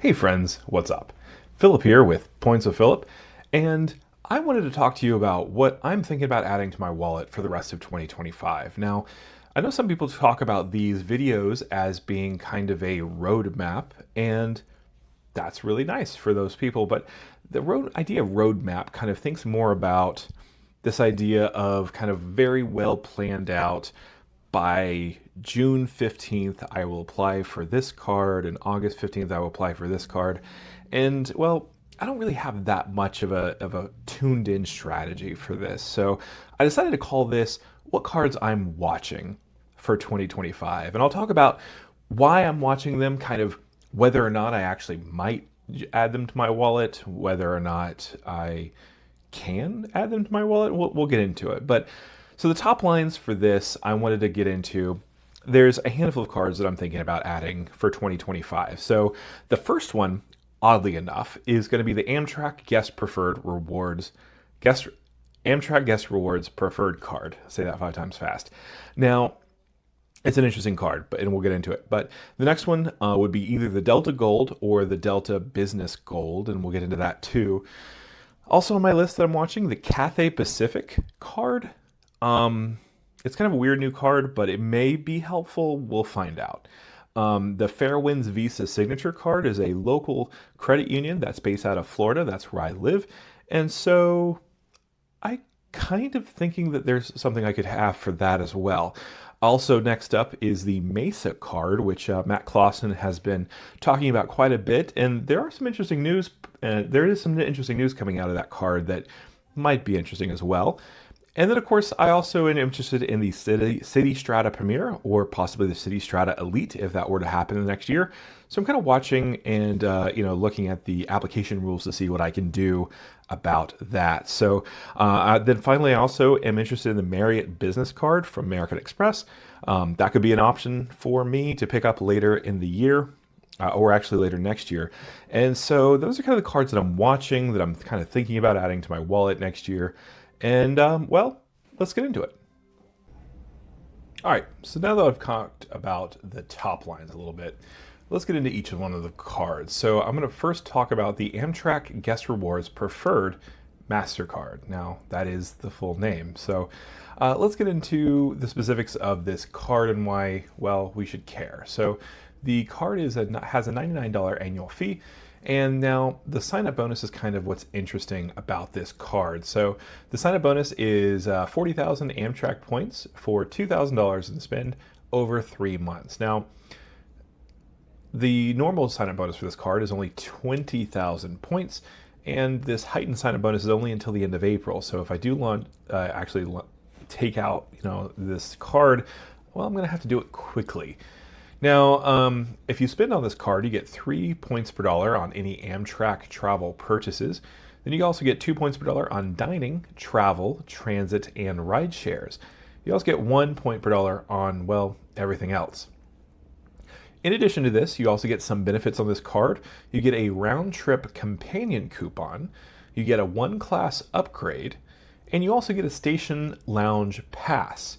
Hey friends, what's up? Philip here with Points with Philip, and I wanted to talk to you about what I'm thinking about adding to my wallet for the rest of 2025. Now, I know some people talk about these videos as being kind of a roadmap, and that's really nice for those people, but the idea of roadmap kind of thinks more about this idea of kind of very well planned out by June 15th, I will apply for this card, and August 15th, I will apply for this card. And well, I don't really have that much of a tuned in strategy for this. So I decided to call this What Cards I'm Watching for 2025. And I'll talk about why I'm watching them, kind of whether or not I actually might add them to my wallet, whether or not I can add them to my wallet. We'll get into it. But so the top lines for this, I wanted to get into. There's a handful of cards that I'm thinking about adding for 2025. So the first one, oddly enough, is going to be the Amtrak Guest Preferred Rewards Amtrak Guest Rewards Preferred card. Say that 5 times fast. Now, it's an interesting card, and we'll get into it. But the next one would be either the Delta Gold or the Delta Business Gold, and we'll get into that too. Also on my list that I'm watching, the Cathay Pacific card. It's kind of a weird new card, but it may be helpful. We'll find out. The Fairwinds Visa Signature card is a local credit union that's based out of Florida. That's where I live. And so I kind of thinking that there's something I could have for that as well. Also, next up is the Mesa card, which Matt Clausen has been talking about quite a bit. And there are some interesting news. There is some interesting news coming out of that card that might be interesting as well. And then, of course, I also am interested in the Citi Strata Premier or possibly the Citi Strata Elite if that were to happen in the next year. So I'm kind of watching and looking at the application rules to see what I can do about that. So then finally, I also am interested in the Marriott business card from American Express. That could be an option for me to pick up later in the year. Or actually later next year. And so those are kind of the cards that I'm watching, that I'm kind of thinking about adding to my wallet next year. And, well, let's get into it. All right, so now that I've talked about the top lines a little bit, let's get into each of one of the cards. So I'm going to first talk about the Amtrak Guest Rewards Preferred MasterCard. Now, that is the full name. So let's get into the specifics of this card and why, well, we should care. So the card has a $99 annual fee. And now the sign-up bonus is kind of what's interesting about this card. So the sign-up bonus is 40,000 Amtrak points for $2,000 in spend over 3 months. Now, the normal sign-up bonus for this card is only 20,000 points, and this heightened sign-up bonus is only until the end of April. So if I do take out this card, well, I'm going to have to do it quickly. Now, if you spend on this card, you get 3 points per dollar on any Amtrak travel purchases. Then you also get 2 points per dollar on dining, travel, transit, and ride shares. You also get 1 point per dollar on, well, everything else. In addition to this, you also get some benefits on this card. You get a round-trip companion coupon, you get a 1-class upgrade, and you also get a station lounge pass.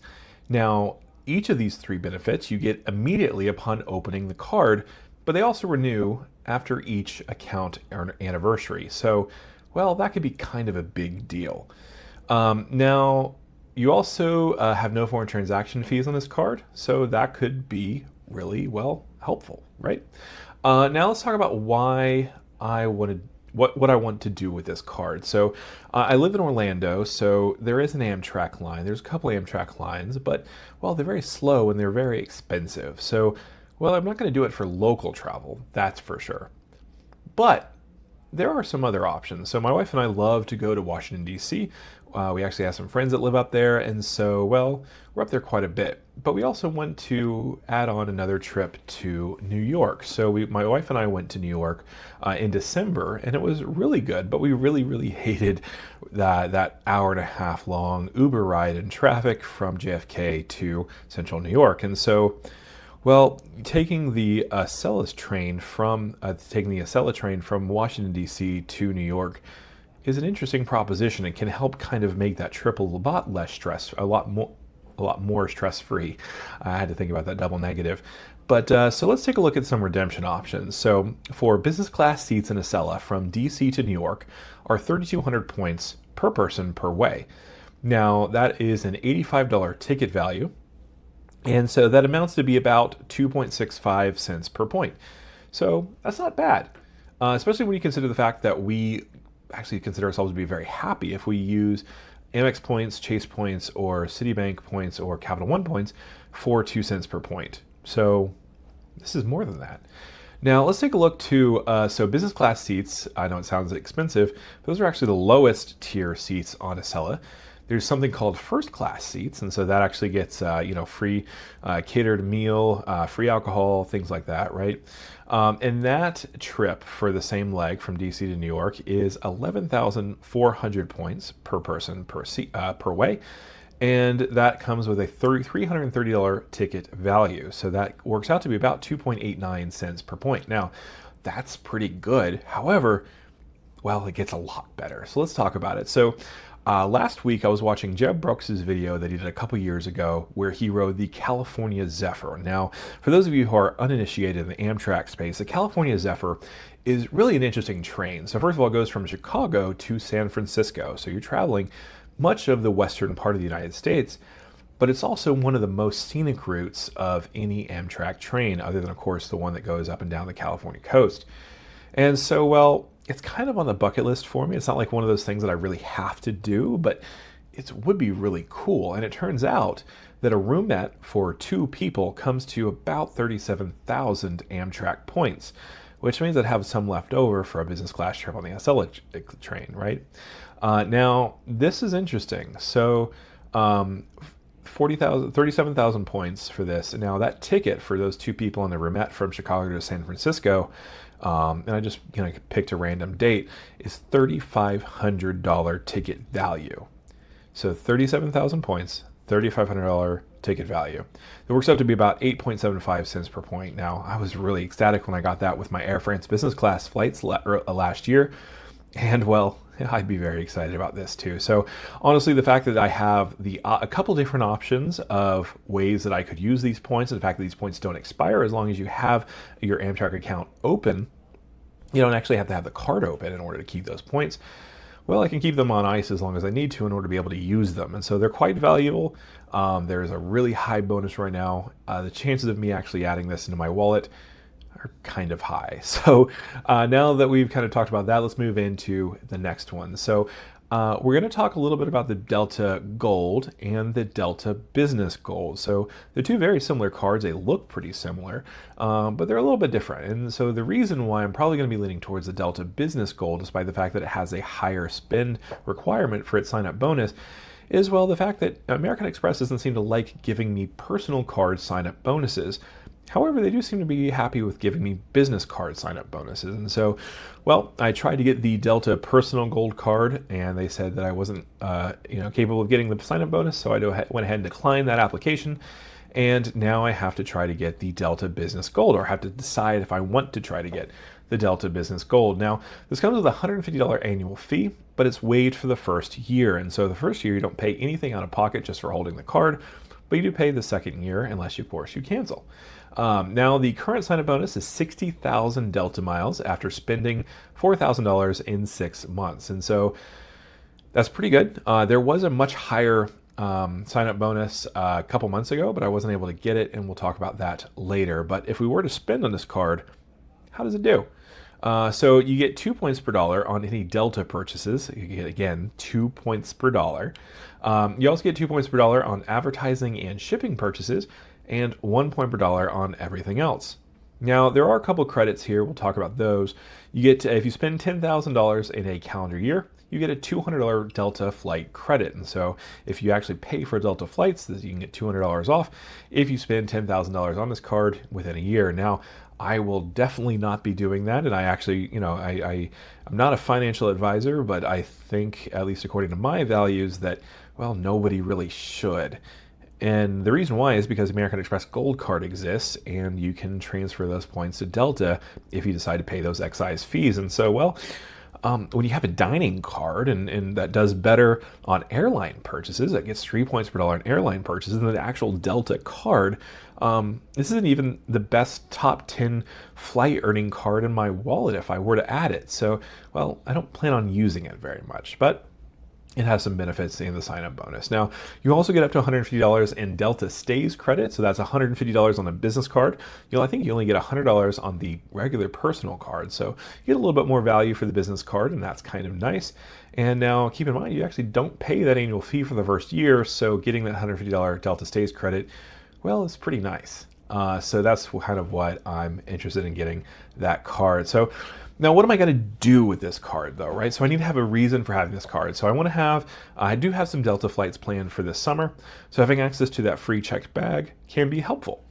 Now, each of these 3 benefits you get immediately upon opening the card, but they also renew after each account anniversary. So, well, that could be kind of a big deal. Now, you also have no foreign transaction fees on this card, so that could be really, well, helpful, right? Now let's talk about why I wanted what I want to do with this card. So I live in Orlando, so there is an Amtrak line. There's a couple Amtrak lines, but, well, they're very slow and they're very expensive. So, well, I'm not going to do it for local travel, that's for sure. But there are some other options. So my wife and I love to go to Washington, D.C. We actually have some friends that live up there, and so, well, we're up there quite a bit. But we also want to add on another trip to New York. So my wife and I went to New York in December, and it was really good, but we really, really hated that hour-and-a-half long Uber ride in traffic from JFK to Central New York. And so, well, taking the Acela train from Washington, D.C. to New York is an interesting proposition. It can help kind of make that trip a lot less stressful, a a lot more stress-free. I had to think about that double negative. But so let's take a look at some redemption options. So for business class seats in Acela from DC to New York are 3,200 points per person per way. Now that is an $85 ticket value. And so that amounts to be about 2.65 cents per point. So that's not bad, especially when you consider the fact that we actually consider ourselves to be very happy if we use Amex points, Chase points, or Citibank points, or Capital One points for 2 cents per point. So this is more than that. Now let's take a look to, so business class seats, I know it sounds expensive, but those are actually the lowest tier seats on Acela. There's something called first class seats, and so that actually gets free catered meal, free alcohol, things like that, right? And that trip for the same leg from DC to New York is 11,400 points per person per way, and that comes with a $330 ticket value. So that works out to be about 2.89 cents per point. Now, that's pretty good. However, well, it gets a lot better. So let's talk about it. So last week I was watching Jeb Brooks's video that he did a couple years ago where he rode the California Zephyr. Now, for those of you who are uninitiated in the Amtrak space, the California Zephyr is really an interesting train. So first of all, it goes from Chicago to San Francisco. So you're traveling much of the western part of the United States, but it's also one of the most scenic routes of any Amtrak train, other than, of course, the one that goes up and down the California coast. And so, well, it's kind of on the bucket list for me. It's not like one of those things that I really have to do, but it would be really cool. And it turns out that a roomette for 2 people comes to about 37,000 Amtrak points, which means I'd have some left over for a business class trip on the Acela train, right? Now, this is interesting. So 37,000 points for this. Now that ticket for those 2 people on the roomette from Chicago to San Francisco, and I just picked a random date, is $3,500 ticket value. So 37,000 points, $3,500 ticket value. It works out to be about 8.75 cents per point. Now, I was really ecstatic when I got that with my Air France business class flights last year. And well, I'd be very excited about this too. So honestly, the fact that I have a couple different options of ways that I could use these points, and the fact that these points don't expire as long as you have your Amtrak account open, you don't actually have to have the card open in order to keep those points. Well, I can keep them on ice as long as I need to in order to be able to use them. And so they're quite valuable. There's a really high bonus right now. The chances of me actually adding this into my wallet are kind of high. So now that we've kind of talked about that, let's move into the next one. So we're going to talk a little bit about the Delta Gold and the Delta Business Gold. So they're 2 very similar cards. They look pretty similar, but they're a little bit different. And so the reason why I'm probably going to be leaning towards the Delta Business Gold, despite the fact that it has a higher spend requirement for its sign-up bonus, is, well, the fact that American Express doesn't seem to like giving me personal card sign-up bonuses. However, they do seem to be happy with giving me business card sign-up bonuses. And so, well, I tried to get the Delta Personal Gold card, and they said that I wasn't capable of getting the sign-up bonus, so I went ahead and declined that application. And now I have to try to get the Delta Business Gold, or have to decide if I want to try to get the Delta Business Gold. Now, this comes with a $150 annual fee, but it's waived for the first year. And so the first year, you don't pay anything out of pocket just for holding the card, but you do pay the second year unless, of course, you cancel. Now, the current sign-up bonus is 60,000 Delta miles after spending $4,000 in 6 months. And so that's pretty good. There was a much higher sign-up bonus a couple months ago, but I wasn't able to get it, and we'll talk about that later. But if we were to spend on this card, how does it do? So you get 2 points per dollar on any Delta purchases. You get, again, 2 points per dollar. You also get 2 points per dollar on advertising and shipping purchases, and 1 point per dollar on everything else. Now, there are a couple credits here. We'll talk about those. You get if you spend $10,000 in a calendar year, you get a $200 Delta flight credit. And so if you actually pay for Delta flights, you can get $200 off if you spend $10,000 on this card within a year. Now, I will definitely not be doing that. And I actually, I'm not a financial advisor, but I think, at least according to my values, that, well, nobody really should. And the reason why is because American Express Gold Card exists, and you can transfer those points to Delta if you decide to pay those excise fees. And so, well, when you have a dining card and that does better on airline purchases, that gets 3 points per dollar on airline purchases than the actual Delta card. This isn't even the best top 10 flight earning card in my wallet if I were to add it. So, well, I don't plan on using it very much, but it has some benefits in the sign-up bonus. Now, you also get up to $150 in Delta Stays credit, so that's $150 on the business card. I think you only get $100 on the regular personal card, so you get a little bit more value for the business card, and that's kind of nice. And now, keep in mind, you actually don't pay that annual fee for the first year, so getting that $150 Delta Stays credit, well, it's pretty nice. So that's kind of what I'm interested in getting that card. So now, what am I going to do with this card, though, right? So I need to have a reason for having this card. So I do have some Delta flights planned for this summer. So having access to that free checked bag can be helpful.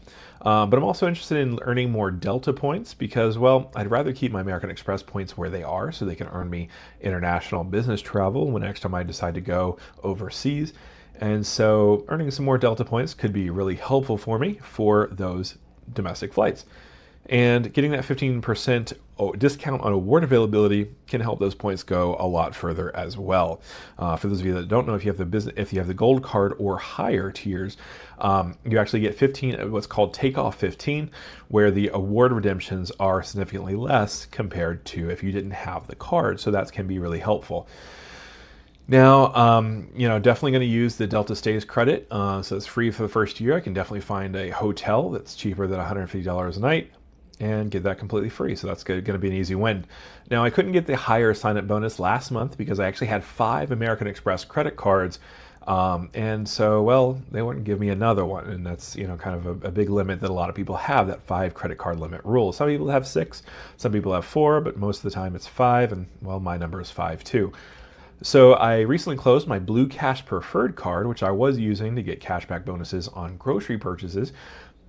But I'm also interested in earning more Delta points because, well, I'd rather keep my American Express points where they are so they can earn me international business travel when next time I decide to go overseas. And so earning some more Delta points could be really helpful for me for those domestic flights. And getting that 15% discount on award availability can help those points go a lot further as well. For those of you that don't know, if you have the gold card or higher tiers, you actually get 15, what's called takeoff 15, where the award redemptions are significantly less compared to if you didn't have the card. So that can be really helpful. Now, definitely going to use the Delta Stays credit. So it's free for the first year. I can definitely find a hotel that's cheaper than $150 a night and get that completely free. So that's going to be an easy win. Now, I couldn't get the higher sign-up bonus last month because I actually had 5 American Express credit cards. And so, well, they wouldn't give me another one. And that's, kind of a big limit that a lot of people have, that 5 credit card limit rule. Some people have 6, some people have 4, but most of the time it's 5. And, well, my number is 5 too. So I recently closed my Blue Cash Preferred card, which I was using to get cashback bonuses on grocery purchases.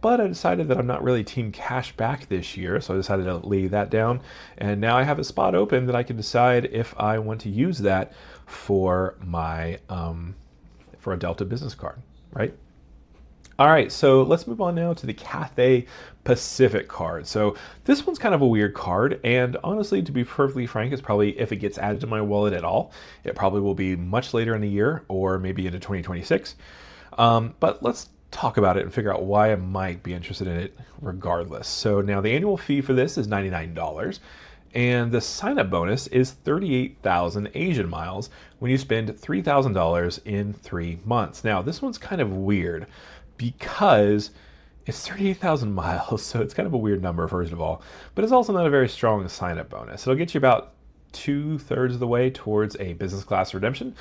But I decided that I'm not really team cashback this year, so I decided to lay that down. And now I have a spot open that I can decide if I want to use that for my for a Delta business card, right? All right, so let's move on now to the Cathay Pacific card. So this one's kind of a weird card, and honestly, to be perfectly frank, it's probably, if it gets added to my wallet at all, it probably will be much later in the year or maybe into 2026. But let's talk about it and figure out why I might be interested in it regardless. So now the annual fee for this is $99, and the sign-up bonus is 38,000 Asian miles when you spend $3,000 in 3 months. Now, this one's kind of weird because it's 38,000 miles, so it's kind of a weird number, first of all, but it's also not a very strong sign-up bonus. It'll get you about 2/3 of the way towards a business class redemption,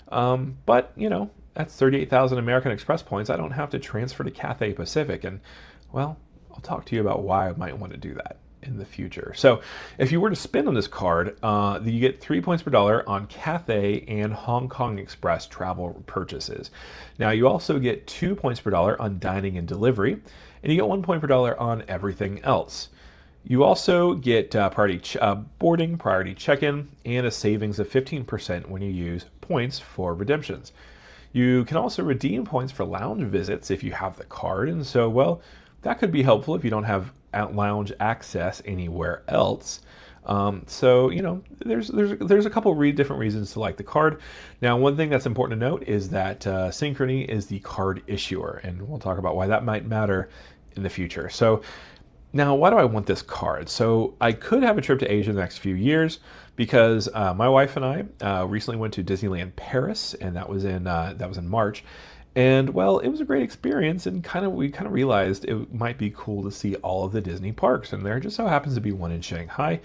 but, that's 38,000 American Express points. I don't have to transfer to Cathay Pacific, and, well, I'll talk to you about why I might want to do that in the future. So if you were to spend on this card, you get 3 points per dollar on Cathay and Hong Kong Express travel purchases. Now, you also get 2 points per dollar on dining and delivery, and you get 1 point per dollar on everything else. You also get priority boarding, priority check-in, and a savings of 15% when you use points for redemptions. You can also redeem points for lounge visits if you have the card, and so, well, that could be helpful if you don't have lounge access anywhere else. So, there's a couple different reasons to like the card. Now, one thing that's important to note is that Synchrony is the card issuer, and we'll talk about why that might matter in the future. So now, why do I want this card? So I could have a trip to Asia in the next few years because my wife and I recently went to Disneyland Paris, and that was in March. And, well, it was a great experience, and we kind of realized it might be cool to see all of the Disney parks. And there just so happens to be one in Shanghai,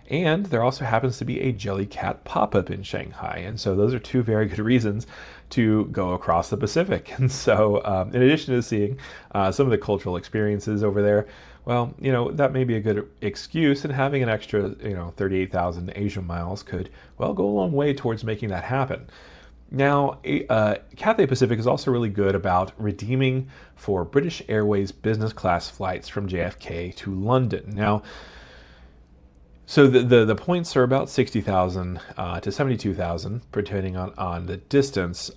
and there also happens to be a Jellycat pop-up in Shanghai. And so those are 2 very good reasons to go across the Pacific. And so in addition to seeing some of the cultural experiences over there, well, that may be a good excuse, and having an extra, 38,000 Asian miles could, well, go a long way towards making that happen. Now, Cathay Pacific is also really good about redeeming for British Airways business class flights from JFK to London. Now, so the points are about 60,000 to 72,000, depending on the distance.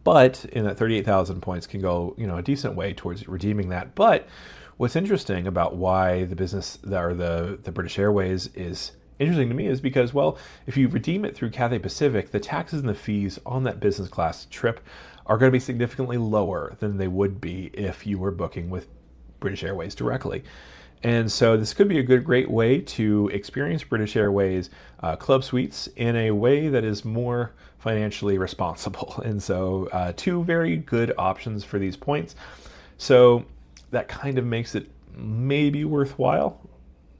But in that 38,000 points can go, a decent way towards redeeming that. But what's interesting about why the British Airways is interesting to me is because, well, if you redeem it through Cathay Pacific, the taxes and the fees on that business class trip are going to be significantly lower than they would be if you were booking with British Airways directly. And so this could be a great way to experience British Airways club suites in a way that is more financially responsible. And so two very good options for these points. So that kind of makes it maybe worthwhile.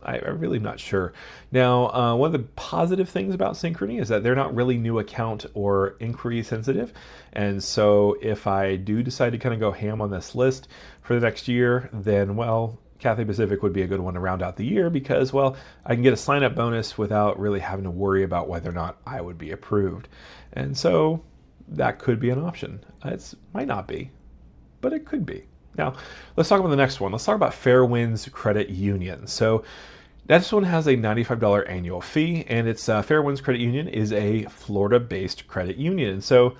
I'm really not sure. Now, one of the positive things about Synchrony is that they're not really new account or inquiry sensitive. And so if I do decide to kind of go ham on this list for the next year, then, well, Cathay Pacific would be a good one to round out the year because, well, I can get a sign-up bonus without really having to worry about whether or not I would be approved. And so that could be an option. It might not be, but it could be. Now, let's talk about the next one. Let's talk about Fairwinds Credit Union. So this one has a $95 annual fee, and it's Fairwinds Credit Union is a Florida-based credit union. And so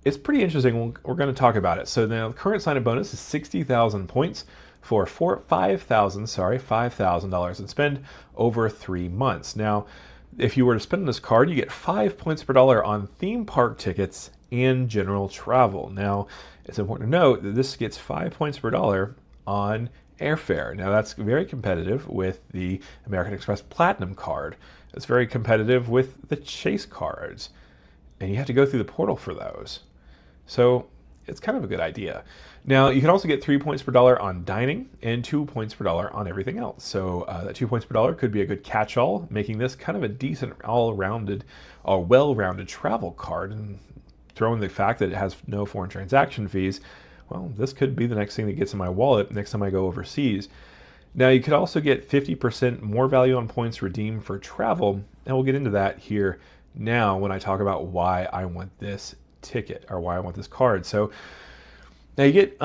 it's pretty interesting. We're going to talk about it. So now the current sign-up bonus is 60,000 points for $5,000 in spend over 3 months. Now, if you were to spend on this card, you get 5 points per dollar on theme park tickets and general travel. Now, it's important to note that this gets 5 points per dollar on airfare. Now, that's very competitive with the American Express Platinum card. It's very competitive with the Chase cards. And you have to go through the portal for those. So it's kind of a good idea. Now, you can also get 3 points per dollar on dining and 2 points per dollar on everything else. So that 2 points per dollar could be a good catch-all, making this kind of a decent, all-rounded, or well-rounded travel card. And throw in the fact that it has no foreign transaction fees, well, this could be the next thing that gets in my wallet next time I go overseas. Now, you could also get 50% more value on points redeemed for travel, and we'll get into that here now when I talk about why I want this ticket or why I want this card. So now you get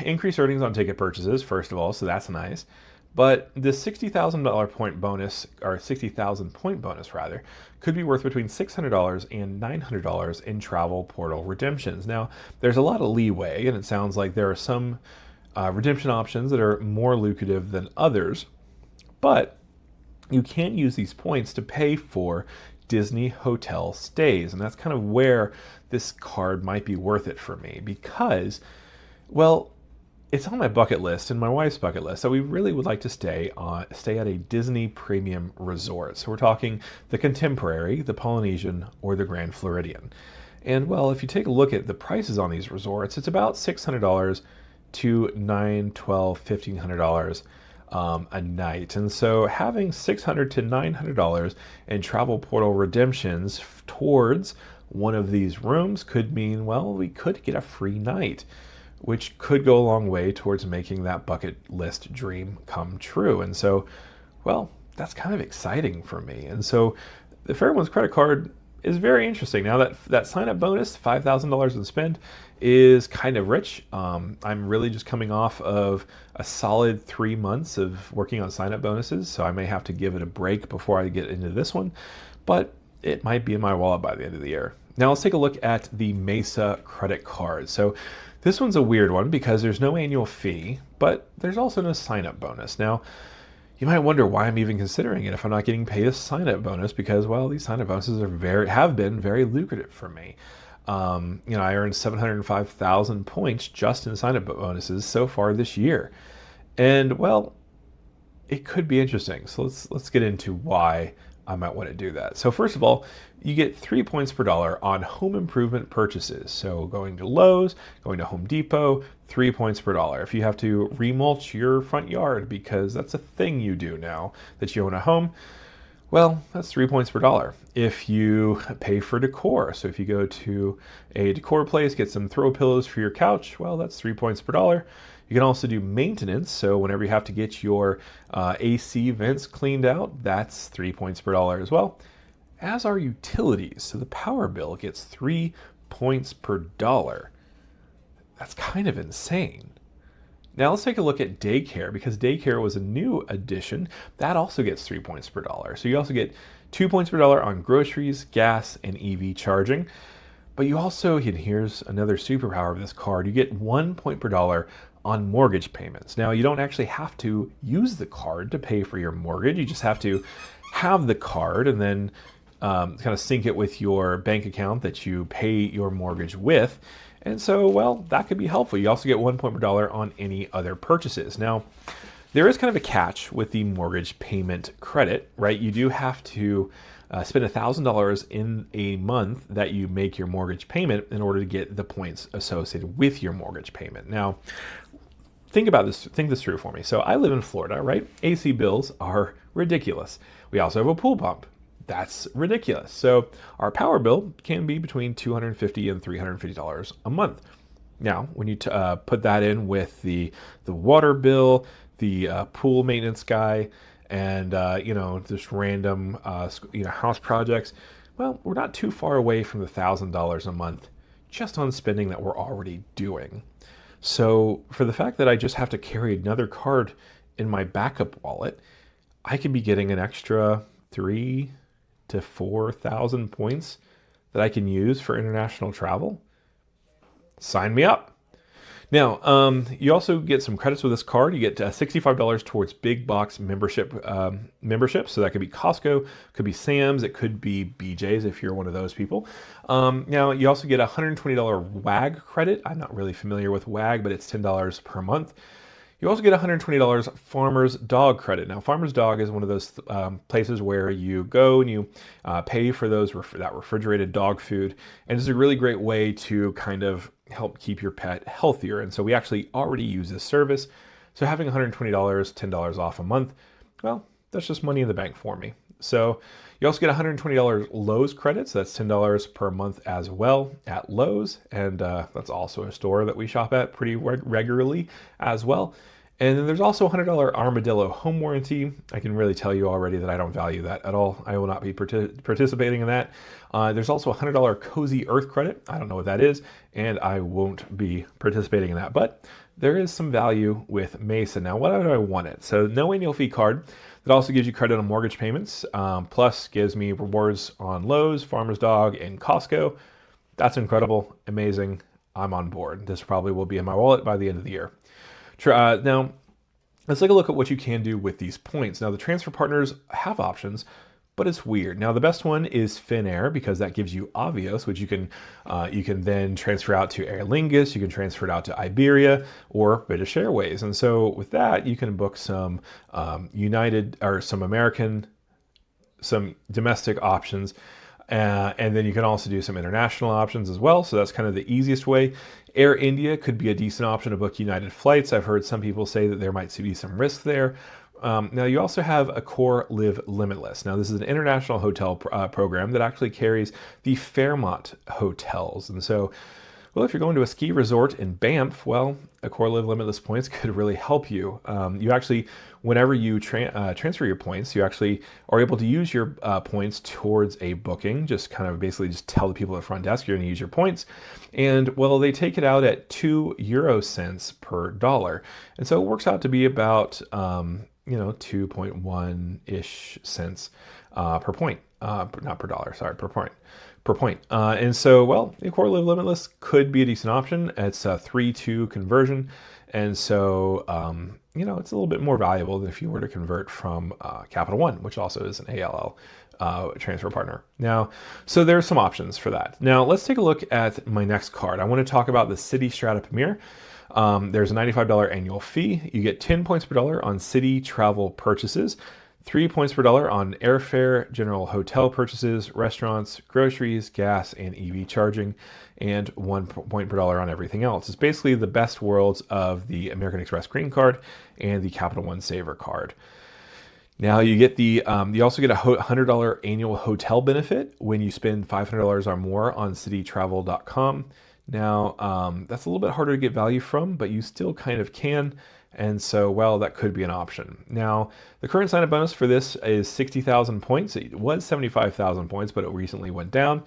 increased earnings on ticket purchases, first of all, so that's nice. But the $60,000 point bonus, or 60,000 point bonus rather, could be worth between $600 and $900 in travel portal redemptions. Now, there's a lot of leeway, and it sounds like there are some redemption options that are more lucrative than others, but you can use these points to pay for Disney hotel stays, and that's kind of where this card might be worth it for me because, well, it's on my bucket list and my wife's bucket list. So we really would like to stay at a Disney premium resort. So we're talking the Contemporary, the Polynesian, or the Grand Floridian. And well, if you take a look at the prices on these resorts, it's about $600 to $900, $1,200, $1,500 a night. And so having $600 to $900 in travel portal redemptions towards one of these rooms could mean, well, we could get a free night, which could go a long way towards making that bucket list dream come true. And so, well, that's kind of exciting for me. And so the Fairwinds credit card is very interesting. Now that sign-up bonus, $5,000 in spend, is kind of rich. I'm really just coming off of a solid 3 months of working on sign-up bonuses, so I may have to give it a break before I get into this one, but it might be in my wallet by the end of the year. Now let's take a look at the Mesa credit card. So this one's a weird one because there's no annual fee, but there's also no sign-up bonus. Now, you might wonder why I'm even considering it if I'm not getting paid a sign-up bonus because, well, these sign-up bonuses have been very lucrative for me. I earned 705,000 points just in sign-up bonuses so far this year. And, well, it could be interesting. So let's get into why I might want to do that. So first of all, you get 3 points per dollar on home improvement purchases. So going to Lowe's, going to Home Depot, 3 points per dollar. If you have to remulch your front yard because that's a thing you do now that you own a home, well, that's 3 points per dollar. If you pay for decor, so if you go to a decor place, get some throw pillows for your couch, well, that's 3 points per dollar. You can also do maintenance, so whenever you have to get your AC vents cleaned out, that's 3 points per dollar as well. As are utilities, so the power bill gets 3 points per dollar. That's kind of insane. Now let's take a look at daycare, because daycare was a new addition. That also gets 3 points per dollar. So you also get 2 points per dollar on groceries, gas, and EV charging. But you also, and here's another superpower of this card, you get 1 point per dollar on mortgage payments. Now, you don't actually have to use the card to pay for your mortgage. You just have to have the card and then kind of sync it with your bank account that you pay your mortgage with. And so, well, that could be helpful. You also get 1 point per dollar on any other purchases. Now, there is kind of a catch with the mortgage payment credit, right? You do have to spend $1,000 in a month that you make your mortgage payment in order to get the points associated with your mortgage payment. Now, think this through for me. So I live in Florida, right? AC bills are ridiculous. We also have a pool pump. That's ridiculous. So our power bill can be between $250 and $350 a month. Now, when you put that in with the water bill, the pool maintenance guy, and just random house projects, well, we're not too far away from the $1,000 a month just on spending that we're already doing. So for the fact that I just have to carry another card in my backup wallet, I could be getting an extra 3,000 to 4,000 points that I can use for international travel. Sign me up. Now, you also get some credits with this card. You get $65 towards big box membership. So that could be Costco, could be Sam's, it could be BJ's if you're one of those people. Now, you also get a $120 WAG credit. I'm not really familiar with WAG, but it's $10 per month. You also get $120 Farmer's Dog credit. Now, Farmer's Dog is one of those places where you go and you pay for that refrigerated dog food, and it's a really great way to kind of help keep your pet healthier. And so we actually already use this service. So having $120, $10 off a month, well, that's just money in the bank for me. So you also get $120 Lowe's credits. That's $10 per month as well at Lowe's. And that's also a store that we shop at pretty regularly as well. And then there's also a $100 Armadillo home warranty. I can really tell you already that I don't value that at all. I will not be participating in that. There's also a $100 Cozy Earth credit. I don't know what that is, and I won't be participating in that. But there is some value with Mesa. Now, why do I want it? So no annual fee card. That also gives you credit on mortgage payments, plus gives me rewards on Lowe's, Farmer's Dog, and Costco. That's incredible, amazing. I'm on board. This probably will be in my wallet by the end of the year. Now, let's take a look at what you can do with these points. Now, the transfer partners have options, but it's weird. Now, the best one is Finnair because that gives you Avios, which you can then transfer out to Aer Lingus, you can transfer it out to Iberia or British Airways. And so with that, you can book some United or some American, some domestic options. And then you can also do some international options as well. So that's kind of the easiest way. Air India could be a decent option to book United flights. I've heard some people say that there might be some risk there. Now you also have Accor Live Limitless. Now this is an international hotel program that actually carries the Fairmont hotels. And so, well, if you're going to a ski resort in Banff, well, Accor Live Limitless points could really help you. You actually, whenever you transfer your points, you actually are able to use your points towards a booking. Just kind of basically just tell the people at the front desk you're going to use your points. And, well, they take it out at 2 euro cents per dollar. And so it works out to be about, 2.1-ish cents per point. Not per dollar, sorry, per point. And so, well, the Accor Live Limitless could be a decent option. It's a 3-2 conversion. And so, it's a little bit more valuable than if you were to convert from Capital One, which also is an ALL transfer partner. Now, so there's some options for that. Now, let's take a look at my next card. I want to talk about the Citi Strata Premier. There's a $95 annual fee. You get 10 points per dollar on Citi travel purchases. 3 points per dollar on airfare, general hotel purchases, restaurants, groceries, gas, and EV charging, and 1 point per dollar on everything else. It's basically the best worlds of the American Express Green Card and the Capital One Saver Card. Now you get you also get a $100 annual hotel benefit when you spend $500 or more on citytravel.com. Now that's a little bit harder to get value from, but you still kind of can. And so, well, that could be an option. Now, the current sign-up bonus for this is 60,000 points. It was 75,000 points, but it recently went down.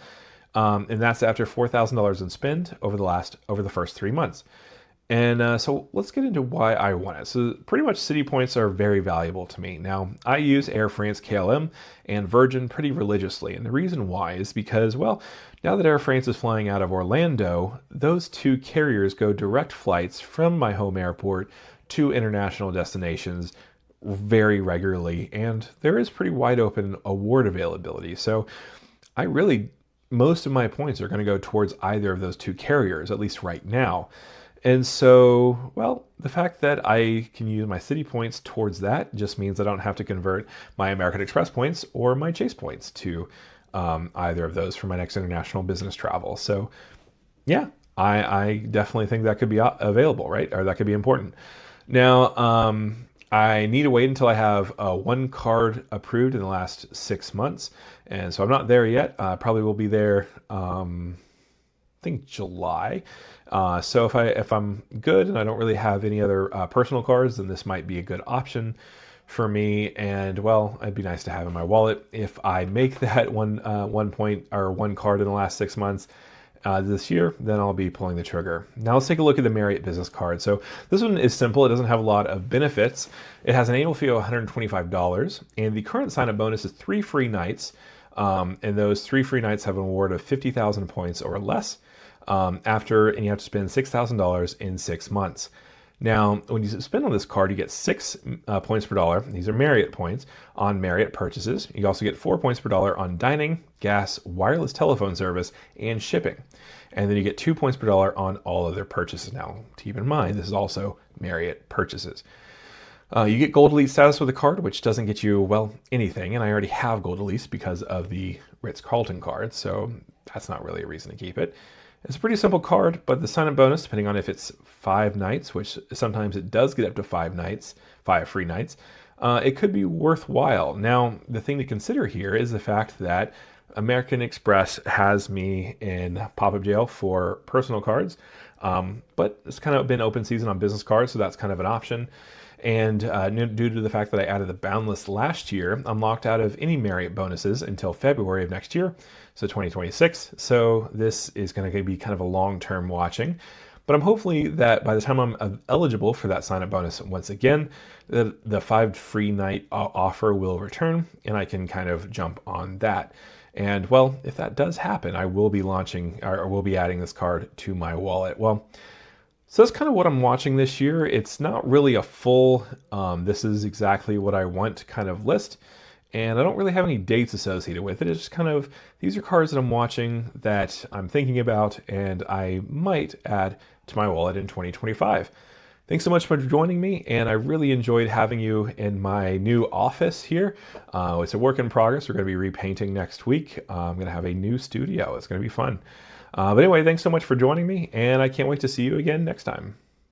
And that's after $4,000 in spend over the first 3 months. And so let's get into why I want it. So pretty much Citi points are very valuable to me. Now, I use Air France KLM and Virgin pretty religiously. And the reason why is because, well, now that Air France is flying out of Orlando, those two carriers go direct flights from my home airport to international destinations very regularly. And there is pretty wide open award availability. So I really, most of my points are going to go towards either of those two carriers, at least right now. And so, well, the fact that I can use my Citi points towards that just means I don't have to convert my American Express points or my Chase points to either of those for my next international business travel. So, yeah, I definitely think that could be available, right? Or that could be important. Now, I need to wait until I have one card approved in the last 6 months. And so I'm not there yet. Probably will be there, think July. So if I'm good and I don't really have any other personal cards, then this might be a good option for me. And well, it'd be nice to have in my wallet. If I make that one point or one card in the last 6 months this year, then I'll be pulling the trigger. Now let's take a look at the Marriott business card. So this one is simple. It doesn't have a lot of benefits. It has an annual fee of $125, and the current sign-up bonus is 3 free nights. And those 3 free nights have an award of 50,000 points or less. And you have to spend $6,000 in 6 months. Now, when you spend on this card, you get 6 points per dollar. These are Marriott points on Marriott purchases. You also get 4 points per dollar on dining, gas, wireless telephone service, and shipping. And then you get 2 points per dollar on all other purchases. Now, keep in mind, this is also Marriott purchases. You get Gold Elite status with the card, which doesn't get you, well, anything. And I already have Gold Elite because of the Ritz-Carlton card, so that's not really a reason to keep it. It's a pretty simple card, but the sign-up bonus, depending on if it's 5 nights, which sometimes it does get up to 5 nights, 5 free nights, it could be worthwhile. Now, the thing to consider here is the fact that American Express has me in pop-up jail for personal cards, but it's kind of been open season on business cards, so that's kind of an option. And due to the fact that I added the bound list last year, I'm locked out of any Marriott bonuses until February of next year, so 2026. So this is going to be kind of a long-term watching. But I'm hopefully that by the time I'm eligible for that sign-up bonus once again, the 5 free night offer will return, and I can kind of jump on that. And well, if that does happen, I will be launching, or will be adding this card to my wallet. Well, so that's kind of what I'm watching this year. It's not really a full, this is exactly what I want kind of list. And I don't really have any dates associated with it. It's just kind of, these are cards that I'm watching that I'm thinking about and I might add to my wallet in 2025. Thanks so much for joining me, and I really enjoyed having you in my new office here. It's a work in progress. We're going to be repainting next week. I'm going to have a new studio. It's going to be fun. But anyway, thanks so much for joining me, and I can't wait to see you again next time.